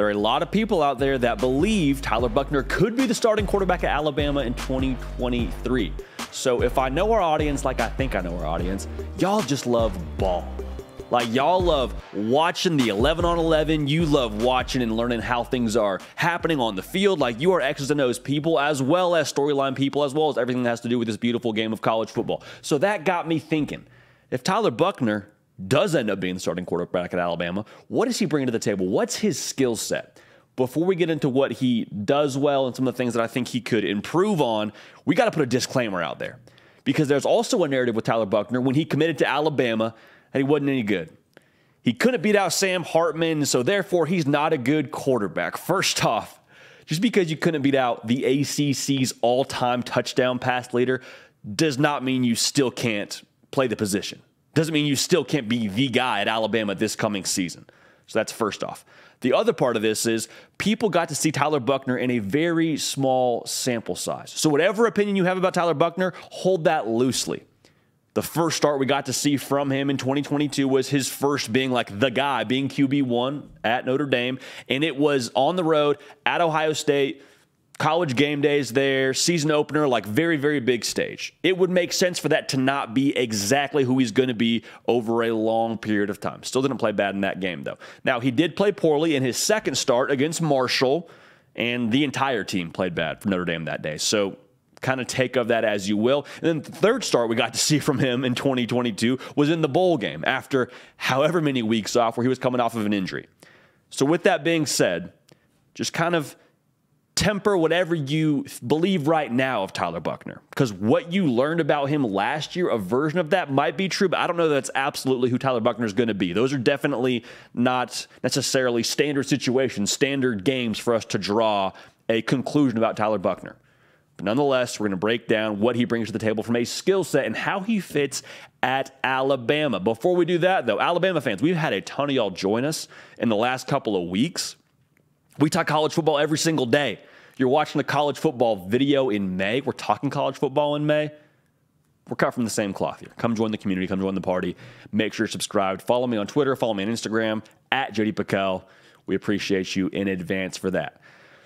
There are a lot of people out there that believe Tyler Buchner could be the starting quarterback at Alabama in 2023. So if I know our audience like I think I know our audience, y'all just love ball. Like, y'all love watching the 11 on 11. You love watching and learning how things are happening on the field. Like, you are X's and O's people, as well as storyline people, as well as everything that has to do with this beautiful game of college football. So that got me thinking, if Tyler Buchner does end up being the starting quarterback at Alabama, what does he bring to the table? What's his skill set? Before we get into what he does well and some of the things that I think he could improve on, we got to put a disclaimer out there. Because there's also a narrative with Tyler Buchner when he committed to Alabama that he wasn't any good. He couldn't beat out Sam Hartman, so therefore he's not a good quarterback. First off, just because you couldn't beat out the ACC's all-time touchdown pass leader does not mean you still can't play the position. Doesn't mean you still can't be the guy at Alabama this coming season. So that's first off. The other part of this is people got to see Tyler Buchner in a very small sample size. So whatever opinion you have about Tyler Buchner, hold that loosely. The first start we got to see from him in 2022 was his first being like the guy, being QB1 at Notre Dame. And it was on the road at Ohio State, college game days there, season opener, like very, very big stage. It would make sense for that to not be exactly who he's going to be over a long period of time. Still didn't play bad in that game, though. Now, he did play poorly in his second start against Marshall, and the entire team played bad for Notre Dame that day. So kind of take of that as you will. And then the third start we got to see from him in 2022 was in the bowl game after however many weeks off where he was coming off of an injury. So with that being said, just kind of temper whatever you believe right now of Tyler Buchner, because what you learned about him last year, a version of that might be true, but I don't know that that's absolutely who Tyler Buchner is going to be. Those are definitely not necessarily standard situations, standard games for us to draw a conclusion about Tyler Buchner. But nonetheless, we're going to break down what he brings to the table from a skill set and how he fits at Alabama. Before we do that, though, Alabama fans, we've had a ton of y'all join us in the last couple of weeks. We talk college football every single day. You're watching the college football video in May. We're talking college football in May. We're cut from the same cloth here. Come join the community. Come join the party. Make sure you're subscribed. Follow me on Twitter. Follow me on Instagram, at JD Pickell. We appreciate you in advance for that.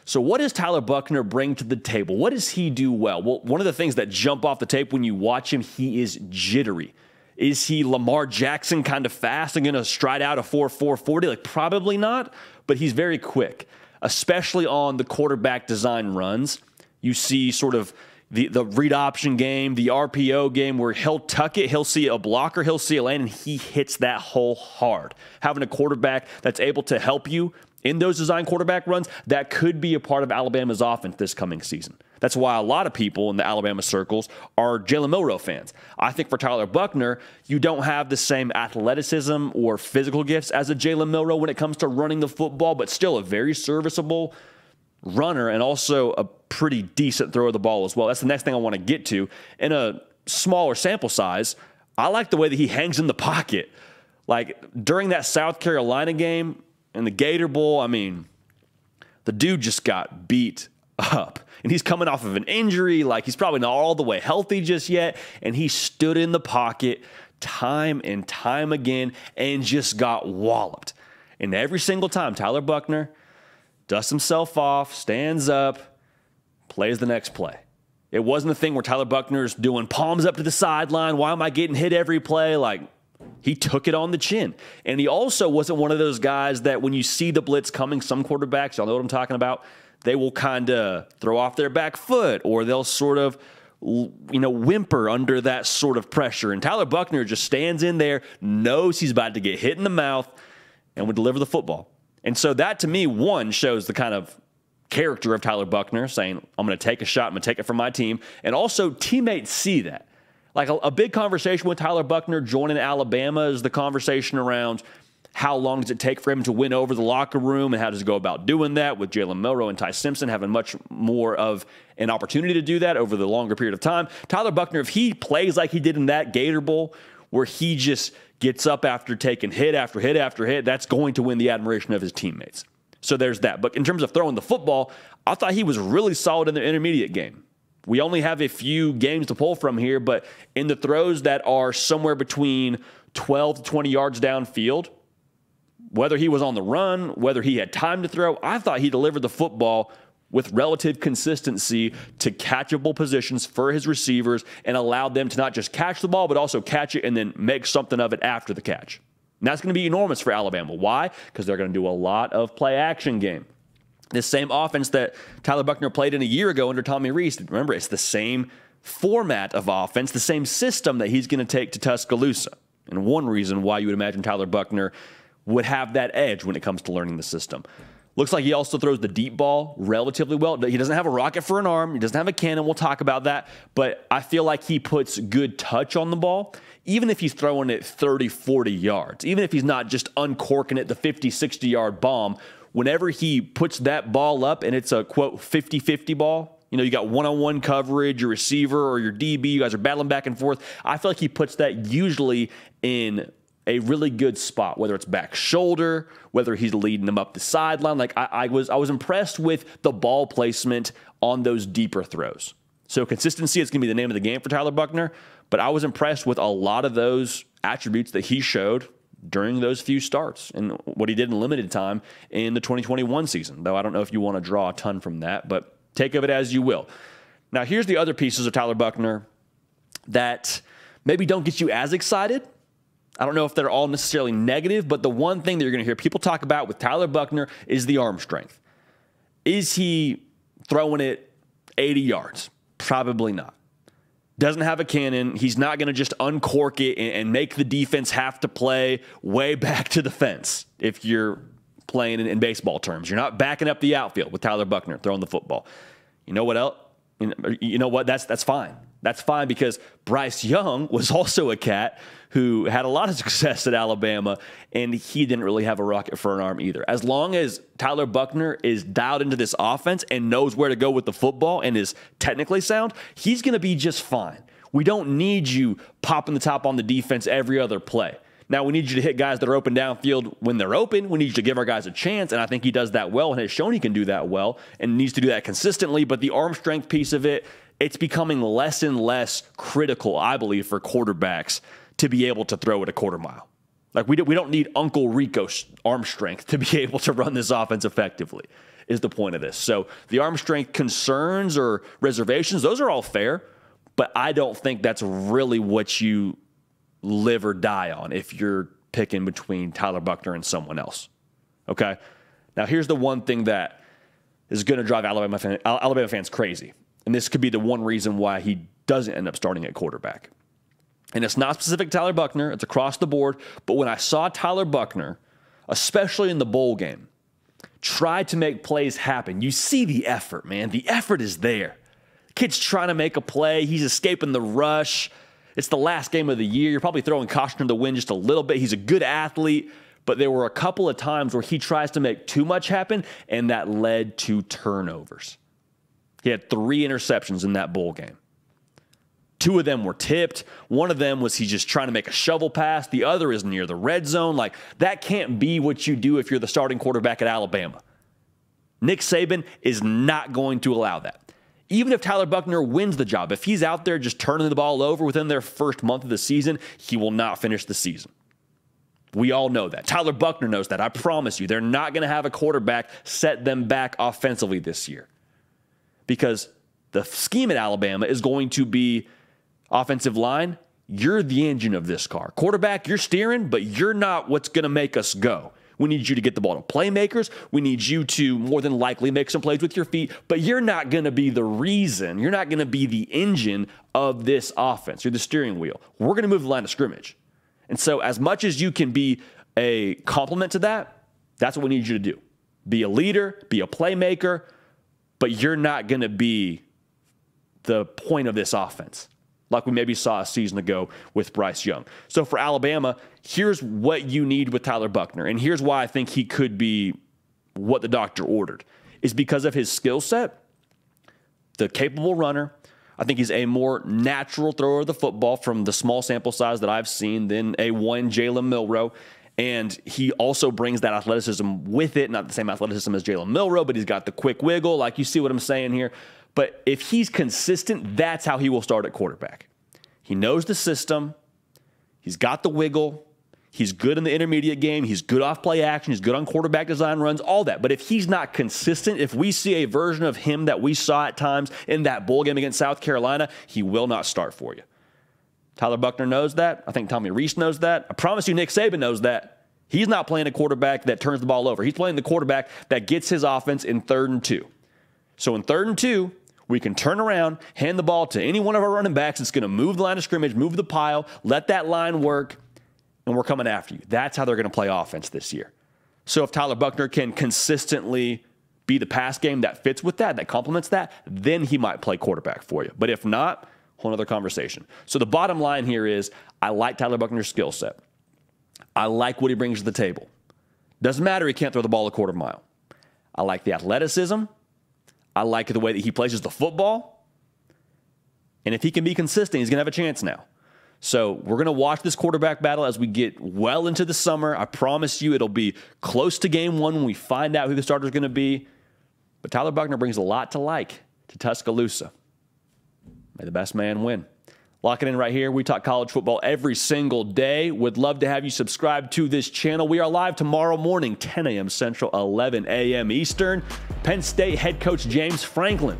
So what does Tyler Buchner bring to the table? What does he do well? Well, one of the things that jump off the tape when you watch him, he is jittery. Is he Lamar Jackson kind of fast and going to stride out a 4.40? Like, probably not, but he's very quick, especially on the quarterback design runs. You see sort of the read option game, the RPO game where he'll tuck it, he'll see a blocker, he'll see a lane, and he hits that hole hard. Having a quarterback that's able to help you in those design quarterback runs, that could be a part of Alabama's offense this coming season. That's why a lot of people in the Alabama circles are Jalen Milroe fans. I think for Tyler Buchner, you don't have the same athleticism or physical gifts as a Jalen Milroe when it comes to running the football, but still a very serviceable runner and also a pretty decent thrower of the ball as well. That's the next thing I want to get to. In a smaller sample size, I like the way that he hangs in the pocket. Like during that South Carolina game, in the Gator Bowl, I mean, the dude just got beat up. And he's coming off of an injury, like he's probably not all the way healthy just yet. And he stood in the pocket time and time again and just got walloped. And every single time, Tyler Buchner dusts himself off, stands up, plays the next play. It wasn't a thing where Tyler Buchner's doing palms up to the sideline. Why am I getting hit every play? Like, he took it on the chin. And he also wasn't one of those guys that when you see the blitz coming, some quarterbacks, y'all know what I'm talking about, they will kind of throw off their back foot or they'll sort of, whimper under that sort of pressure. And Tyler Buchner just stands in there, knows he's about to get hit in the mouth, and would deliver the football. And so that, to me, one, shows the kind of character of Tyler Buchner, saying, I'm going to take a shot, I'm going to take it from my team. And also, teammates see that. Like a big conversation with Tyler Buchner joining Alabama is the conversation around how long does it take for him to win over the locker room and how does he go about doing that, with Jalen Milroe and Ty Simpson having much more of an opportunity to do that over the longer period of time. Tyler Buchner, if he plays like he did in that Gator Bowl where he just gets up after taking hit after hit after hit, that's going to win the admiration of his teammates. So there's that. But in terms of throwing the football, I thought he was really solid in the intermediate game. We only have a few games to pull from here, but in the throws that are somewhere between 12 to 20 yards downfield, Whether he was on the run, whether he had time to throw, I thought he delivered the football with relative consistency to catchable positions for his receivers and allowed them to not just catch the ball, but also catch it and then make something of it after the catch. And that's going to be enormous for Alabama. Why? Because they're going to do a lot of play action game. This same offense that Tyler Buchner played in a year ago under Tommy Rees. Remember, it's the same format of offense, the same system that he's going to take to Tuscaloosa. And one reason why you would imagine Tyler Buchner would have that edge when it comes to learning the system. Looks like he also throws the deep ball relatively well. He doesn't have a rocket for an arm. He doesn't have a cannon. We'll talk about that. But I feel like he puts good touch on the ball, even if he's throwing it 30, 40 yards, even if he's not just uncorking it the 50, 60-yard bomb. Whenever he puts that ball up and it's a, quote, 50-50 ball, you know, you got one-on-one coverage, your receiver or your DB, you guys are battling back and forth. I feel like he puts that usually in a really good spot, whether it's back shoulder, whether he's leading them up the sideline. Like I was impressed with the ball placement on those deeper throws. So consistency is going to be the name of the game for Tyler Buchner, but I was impressed with a lot of those attributes that he showed during those few starts and what he did in limited time in the 2021 season, though I don't know if you want to draw a ton from that, but take of it as you will. Now, here's the other pieces of Tyler Buchner that maybe don't get you as excited. I don't know if they're all necessarily negative, but the one thing that you're going to hear people talk about with Tyler Buchner is the arm strength. Is he throwing it 80 yards? Probably not. Doesn't have a cannon. He's not going to just uncork it and make the defense have to play way back to the fence if you're playing in baseball terms. You're not backing up the outfield with Tyler Buchner throwing the football. You know what else? You know what? That's fine. That's fine because Bryce Young was also a cat who had a lot of success at Alabama, and he didn't really have a rocket for an arm either. As long as Tyler Buchner is dialed into this offense and knows where to go with the football and is technically sound, he's going to be just fine. We don't need you popping the top on the defense every other play. Now, we need you to hit guys that are open downfield when they're open. We need you to give our guys a chance, and I think he does that well and has shown he can do that well and needs to do that consistently. But the arm strength piece of it, it's becoming less and less critical, I believe, for quarterbacks to be able to throw at a quarter mile. Like we don't need Uncle Rico's arm strength to be able to run this offense effectively, is the point of this. So the arm strength concerns or reservations, those are all fair, but I don't think that's really what you live or die on if you're picking between Tyler Buchner and someone else. Okay? Now, here's the one thing that is going to drive Alabama fans crazy, and this could be the one reason why he doesn't end up starting at quarterback. And it's not specific to Tyler Buchner. It's across the board. But when I saw Tyler Buchner, especially in the bowl game, try to make plays happen, you see the effort, man. The effort is there. Kid's trying to make a play. He's escaping the rush. It's the last game of the year. You're probably throwing caution to the wind just a little bit. He's a good athlete. But there were a couple of times where he tries to make too much happen, and that led to turnovers. He had 3 interceptions in that bowl game. 2 of them were tipped. One of them was he just trying to make a shovel pass. The other is near the red zone. Like, that can't be what you do if you're the starting quarterback at Alabama. Nick Saban is not going to allow that. Even if Tyler Buchner wins the job, if he's out there just turning the ball over within their first month of the season, he will not finish the season. We all know that. Tyler Buchner knows that. I promise you, they're not going to have a quarterback set them back offensively this year. Because the scheme at Alabama is going to be offensive line, you're the engine of this car. Quarterback, you're steering, but you're not what's going to make us go. We need you to get the ball to playmakers. We need you to more than likely make some plays with your feet, but you're not going to be the reason. You're not going to be the engine of this offense. You're the steering wheel. We're going to move the line of scrimmage. And so as much as you can be a complement to that, that's what we need you to do. Be a leader, be a playmaker, but you're not going to be the point of this offense, like we maybe saw a season ago with Bryce Young. So for Alabama, here's what you need with Tyler Buchner, and here's why I think he could be what the doctor ordered, is because of his skill set, the capable runner. I think he's a more natural thrower of the football from the small sample size that I've seen than a one Jalen Milroe. And he also brings that athleticism with it, not the same athleticism as Jalen Milroe, but he's got the quick wiggle, like you see what I'm saying here. But if he's consistent, that's how he will start at quarterback. He knows the system. He's got the wiggle. He's good in the intermediate game. He's good off play action. He's good on quarterback design runs, all that. But if he's not consistent, if we see a version of him that we saw at times in that bowl game against South Carolina, he will not start for you. Tyler Buchner knows that. I think Tommy Rees knows that. I promise you Nick Saban knows that. He's not playing a quarterback that turns the ball over. He's playing the quarterback that gets his offense in 3rd and 2. So in 3rd and 2, we can turn around, hand the ball to any one of our running backs. It's going to move the line of scrimmage, move the pile, let that line work, and we're coming after you. That's how they're going to play offense this year. So if Tyler Buchner can consistently be the pass game that fits with that complements that, then he might play quarterback for you. But if not, whole other conversation. So the bottom line here is I like Tyler Buchner's skill set. I like what he brings to the table. Doesn't matter he can't throw the ball a quarter mile. I like the athleticism. I like the way that he places the football. And if he can be consistent, he's going to have a chance now. So we're going to watch this quarterback battle as we get well into the summer. I promise you it'll be close to game 1 when we find out who the starter is going to be. But Tyler Buchner brings a lot to like to Tuscaloosa. May the best man win. Lock it in right here. We talk college football every single day. Would love to have you subscribe to this channel. We are live tomorrow morning, 10 a.m. Central, 11 a.m. Eastern. Penn State head coach James Franklin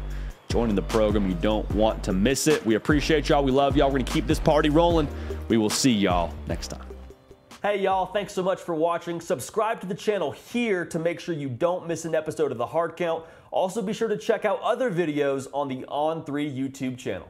joining the program. You don't want to miss it. We appreciate y'all. We love y'all. We're going to keep this party rolling. We will see y'all next time. Hey, y'all. Thanks so much for watching. Subscribe to the channel here to make sure you don't miss an episode of The Hard Count. Also, be sure to check out other videos on the On3 YouTube channel.